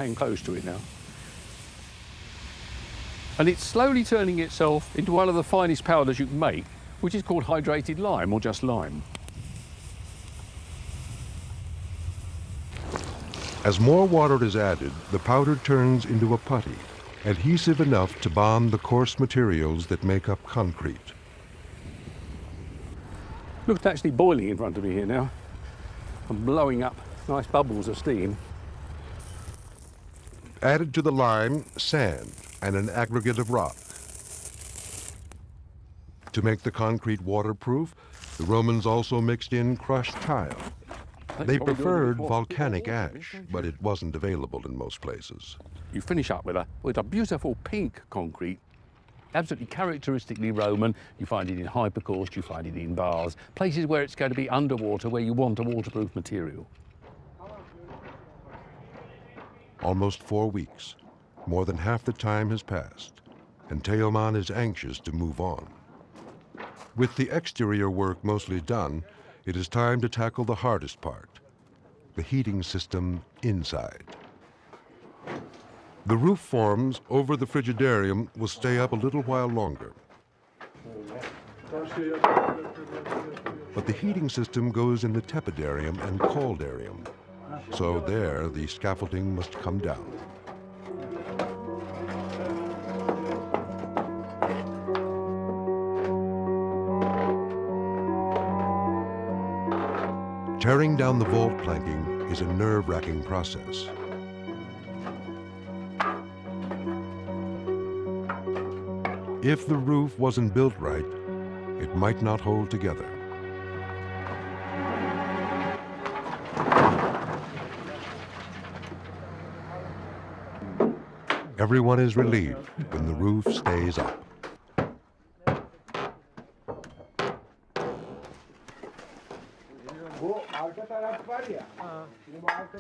Hang close to it now. And it's slowly turning itself into one of the finest powders you can make, which is called hydrated lime or just lime. As more water is added, the powder turns into a putty, adhesive enough to bond the coarse materials that make up concrete. Look, it's actually boiling in front of me here now. I'm blowing up nice bubbles of steam. Added to the lime, sand and an aggregate of rock. To make the concrete waterproof, the Romans also mixed in crushed tile. They preferred volcanic ash, but it wasn't available in most places. You finish up with a beautiful pink concrete, absolutely characteristically Roman. You find it in hypocaust, you find it in bars, places where it's going to be underwater, where you want a waterproof material. Almost 4 weeks. More than half the time has passed, and Teoman is anxious to move on. With the exterior work mostly done, it is time to tackle the hardest part, the heating system inside. The roof forms over the frigidarium will stay up a little while longer. But the heating system goes in the tepidarium and caldarium, so there the scaffolding must come down. Tearing down the vault planking is a nerve-wracking process. If the roof wasn't built right, it might not hold together. Everyone is relieved when the roof stays up.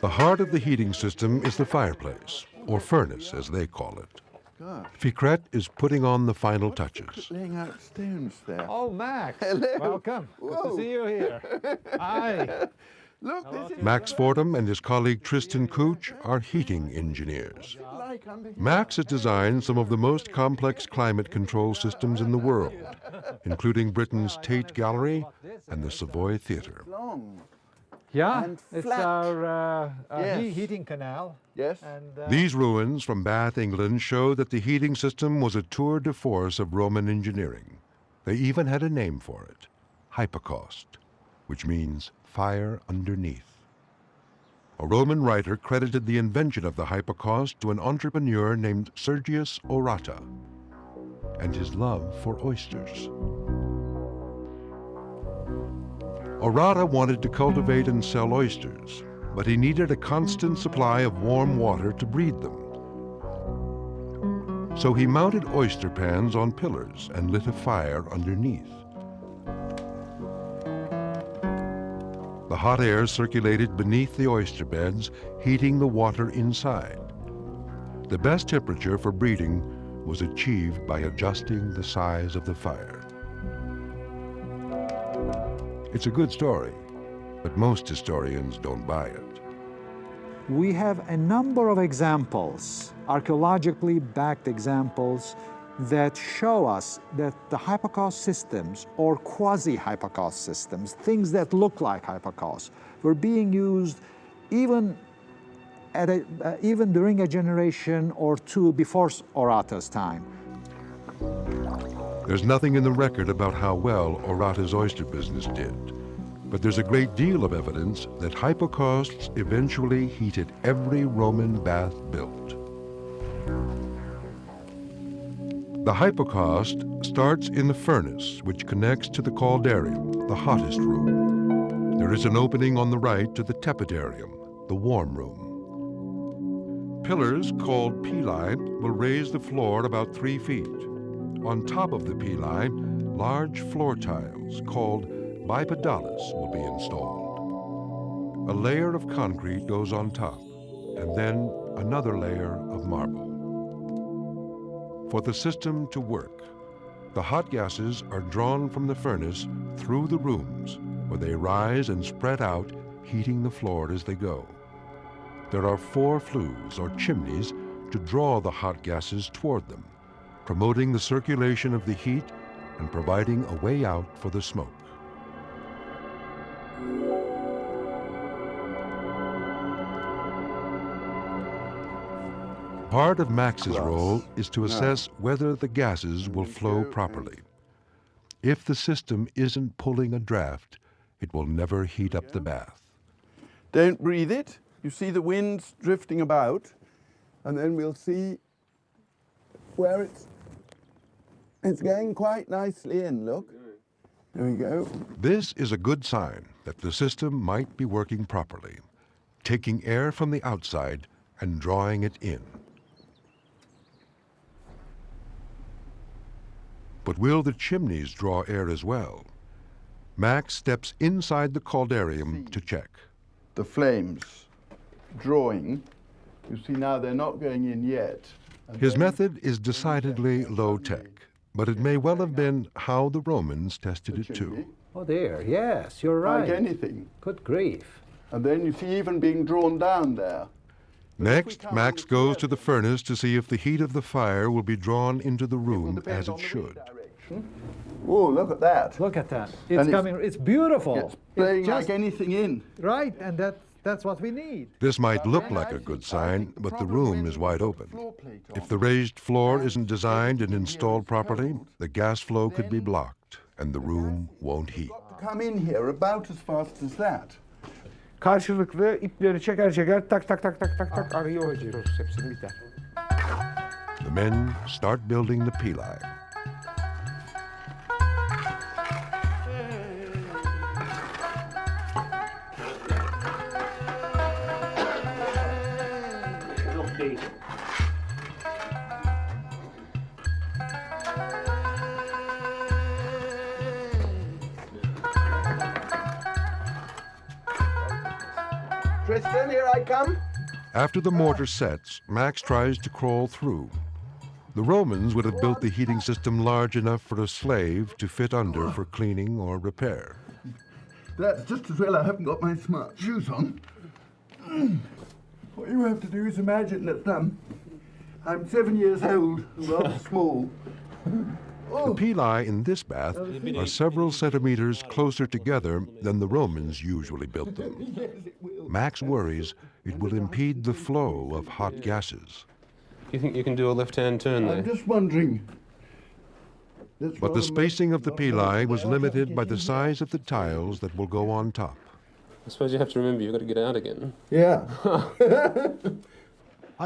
The heart of the heating system is the fireplace, or furnace as they call it. Fikret is putting on the final touches. Laying out stones there. Oh, Max. Hello. Welcome. Good to see you here. Hi. Look, this is Max Fordham and his colleague Tristan Cooch are heating engineers. like under here. Max has designed some of the most complex climate control systems in the world, including Britain's Tate Gallery and the Savoy Theatre. Long. Yeah, And it's flat. our Yes. heating canal. Yes. And These ruins from Bath, England show that the heating system was a tour de force of Roman engineering. They even had a name for it, hypocaust, which means fire underneath. A Roman writer credited the invention of the hypocaust to an entrepreneur named Sergius Orata and his love for oysters. Orata wanted to cultivate and sell oysters, but he needed a constant supply of warm water to breed them. So he mounted oyster pans on pillars and lit a fire underneath. The hot air circulated beneath the oyster beds, heating the water inside. The best temperature for breeding was achieved by adjusting the size of the fire. It's a good story, but most historians don't buy it. We have a number of examples, archaeologically backed examples, that show us that the hypocaust systems, or quasi-hypocaust systems, things that look like hypocaust, were being used even during a generation or two before Orata's time. There's nothing in the record about how well Orata's oyster business did, but there's a great deal of evidence that hypocausts eventually heated every Roman bath built. The hypocaust starts in the furnace, which connects to the caldarium, the hottest room. There is an opening on the right to the tepidarium, the warm room. Pillars called pili will raise the floor about 3 feet. On top of the pili, large floor tiles called bipedales will be installed. A layer of concrete goes on top, and then another layer of marble. For the system to work, the hot gases are drawn from the furnace through the rooms, where they rise and spread out, heating the floor as they go. there are 4 flues or chimneys to draw the hot gases toward them, promoting the circulation of the heat and providing a way out for the smoke. Part of Max's role is to assess whether the gases will flow properly. If the system isn't pulling a draft, it will never heat up the bath. Don't breathe it. You see the winds drifting about, and then we'll see where it's going quite nicely in, look. There we go. This is a good sign that the system might be working properly, taking air from the outside and drawing it in. But will the chimneys draw air as well? Max steps inside the caldarium to check. The flames drawing. You see now they're not going in yet. His method is decidedly low-tech, but it may well have been how the Romans tested it too. Oh, there, yes, you're right. Like anything. Good grief. And then you see even being drawn down there. Next, Max goes to the furnace to see if the heat of the fire will be drawn into the room as it should. Oh, look at that. Look at that. And It's beautiful. It's playing just like anything in. right, and that's what we need. This might look like a good sign, but the room is wide open. If the raised floor isn't designed and installed properly, the gas flow could be blocked and the room won't heat. Come in here about as fast as that. Karşılıklı ipleri çeker çeker tak tak tak tak tak tak arıyoruz hepsini biter. The men start building the pili. Tristan, here I come. After the mortar sets, Max tries to crawl through. The Romans would have built the heating system large enough for a slave to fit under for cleaning or repair. That's just as well I haven't got my smart shoes on. What you have to do is imagine that I'm 7 years old, rather small. The pili in this bath are several centimeters closer together than the Romans usually built them. Max worries it will impede the flow of hot gases. You think you can do a left-hand turn there? I'm just wondering. But the spacing of the pili was limited by the size of the tiles that will go on top. I suppose you have to remember you've got to get out again. Yeah.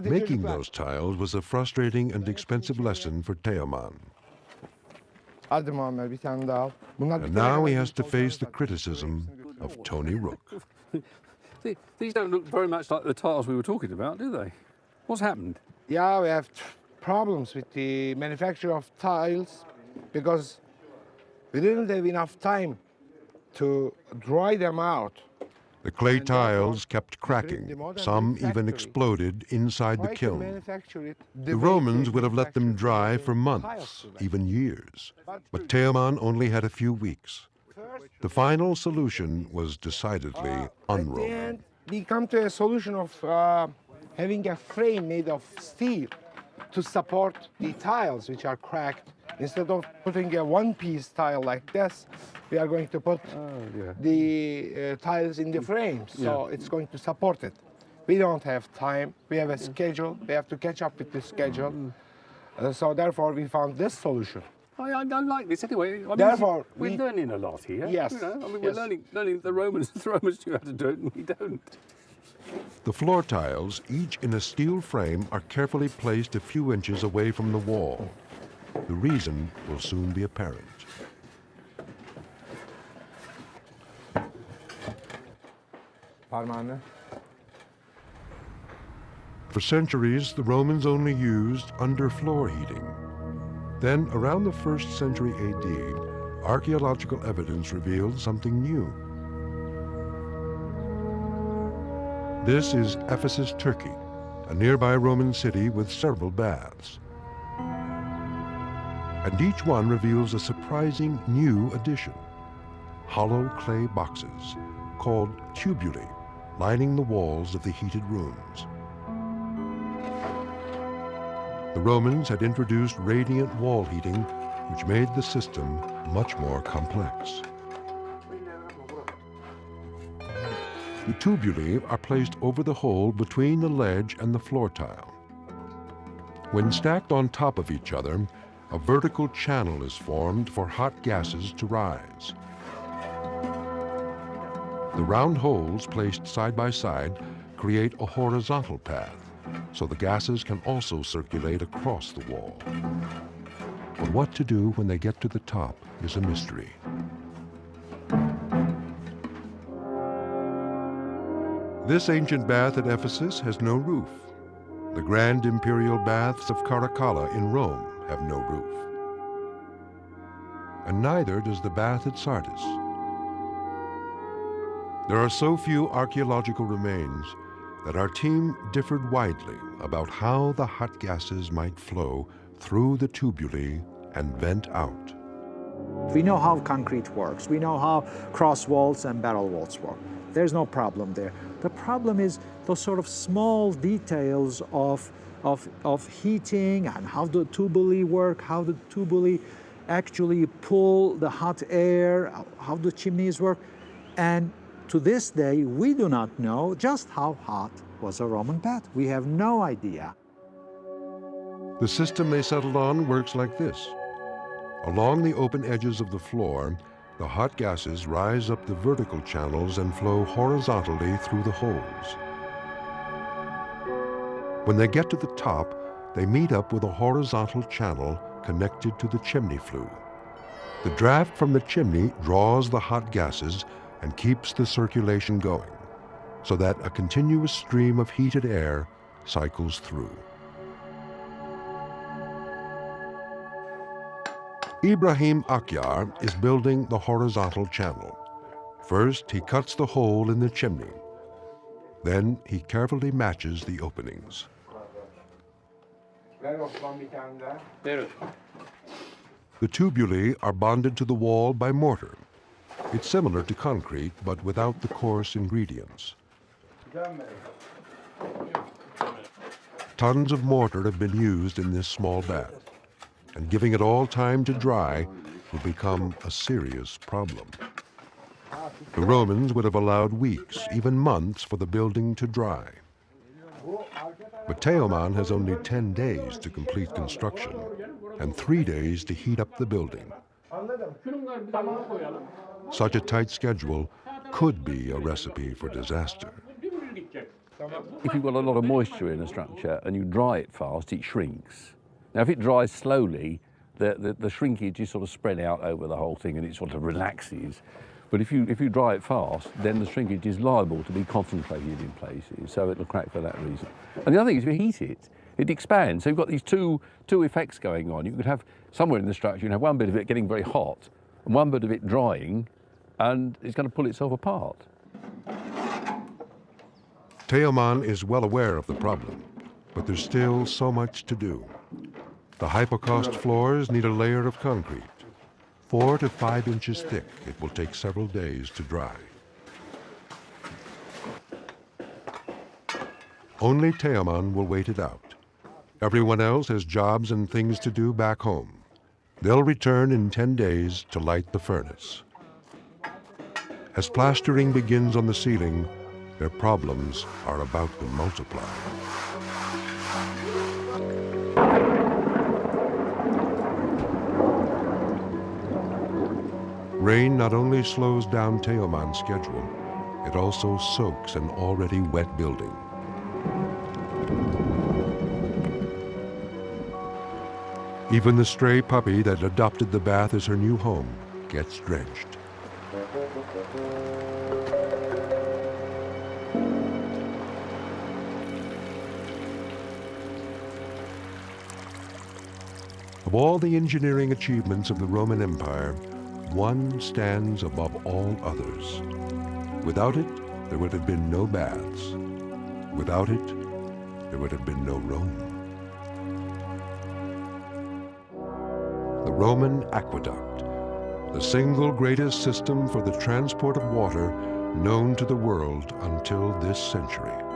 Making those tiles was a frustrating and expensive lesson for Teoman. Hadi Muammer bir tane daha al. Bunlar And now he has to face the criticism of Tony Rook. These don't look very much like the tiles we were talking about, do they? What's happened? Yeah, we have problems with the manufacture of tiles because we didn't have enough time to dry them out. The clay tiles kept cracking. Some even exploded inside the Try to kiln. manufacture it The Romans would have let them dry for months, even years. But Teoman only had a few weeks. The final solution was decidedly un-Roman. And we come to a solution of having a frame made of steel to support the tiles which are cracked. Instead of putting a one-piece tile like this, we are going to put the tiles in the frame, so it's going to support it. We don't have time. We have a schedule. We have to catch up with the schedule. So therefore, we found this solution. I like this anyway. I mean, Therefore, we're learning a lot here. Yes, You know? I mean, yes. we're learning the Romans knew how to do it, and we don't. The floor tiles, each in a steel frame, are carefully placed a few inches away from the wall. The reason will soon be apparent. Parmağını. For centuries, the Romans only used underfloor heating. Then, around the 1st century AD, archaeological evidence revealed something new. This is Ephesus, Turkey, a nearby Roman city with several baths. And each one reveals a surprising new addition: hollow clay boxes called tubuli, lining the walls of the heated rooms. The Romans had introduced radiant wall heating, which made the system much more complex. The tubuli are placed over the hole between the ledge and the floor tile. When stacked on top of each other, a vertical channel is formed for hot gases to rise. The round holes placed side by side create a horizontal path, so the gases can also circulate across the wall. But what to do when they get to the top is a mystery. This ancient bath at Ephesus has no roof. The grand imperial baths of Caracalla in Rome have no roof. And neither does the bath at Sardis. There are so few archaeological remains that our team differed widely about how the hot gases might flow through the tubuli and vent out. We know how concrete works. We know how cross walls and barrel walls work. There's no problem there. The problem is those sort of small details of heating and how the tubuli work, how the tubuli actually pull the hot air, how the chimneys work. And to this day, we do not know just how hot was a Roman bath. We have no idea. The system they settled on works like this. Along the open edges of the floor, the hot gases rise up the vertical channels and flow horizontally through the holes. When they get to the top, they meet up with a horizontal channel connected to the chimney flue. The draft from the chimney draws the hot gases and keeps the circulation going, so that a continuous stream of heated air cycles through. Ibrahim Akyar is building the horizontal channel. First, he cuts the hole in the chimney. Then he carefully matches the openings. The tubuli are bonded to the wall by mortar. It's similar to concrete, but without the coarse ingredients. Tons of mortar have been used in this small bath, and giving it all time to dry will become a serious problem. The Romans would have allowed weeks, even months, for the building to dry. But Teoman has only 10 days to complete construction and 3 days to heat up the building. Such a tight schedule could be a recipe for disaster. If you've got a lot of moisture in a structure and you dry it fast, it shrinks. Now, if it dries slowly, the shrinkage is sort of spread out over the whole thing and it sort of relaxes. But if you dry it fast, then the shrinkage is liable to be concentrated in places, so it'll crack for that reason. And the other thing is, if you heat it, it expands. So you've got these two effects going on. You could have somewhere in the structure, you can have one bit of it getting very hot and one bit of it drying, and it's going to pull itself apart. Teoman is well aware of the problem, but there's still so much to do. The hypocaust floors need a layer of concrete. 4 to 5 inches thick, it will take several days to dry. Only Teoman will wait it out. Everyone else has jobs and things to do back home. They'll return in 10 days to light the furnace. As plastering begins on the ceiling, their problems are about to multiply. Rain not only slows down Teoman's schedule, it also soaks an already wet building. Even the stray puppy that adopted the bath as her new home gets drenched. Of all the engineering achievements of the Roman Empire, one stands above all others. Without it, there would have been no baths. Without it, there would have been no Rome. The Roman aqueduct, the single greatest system for the transport of water known to the world until this century.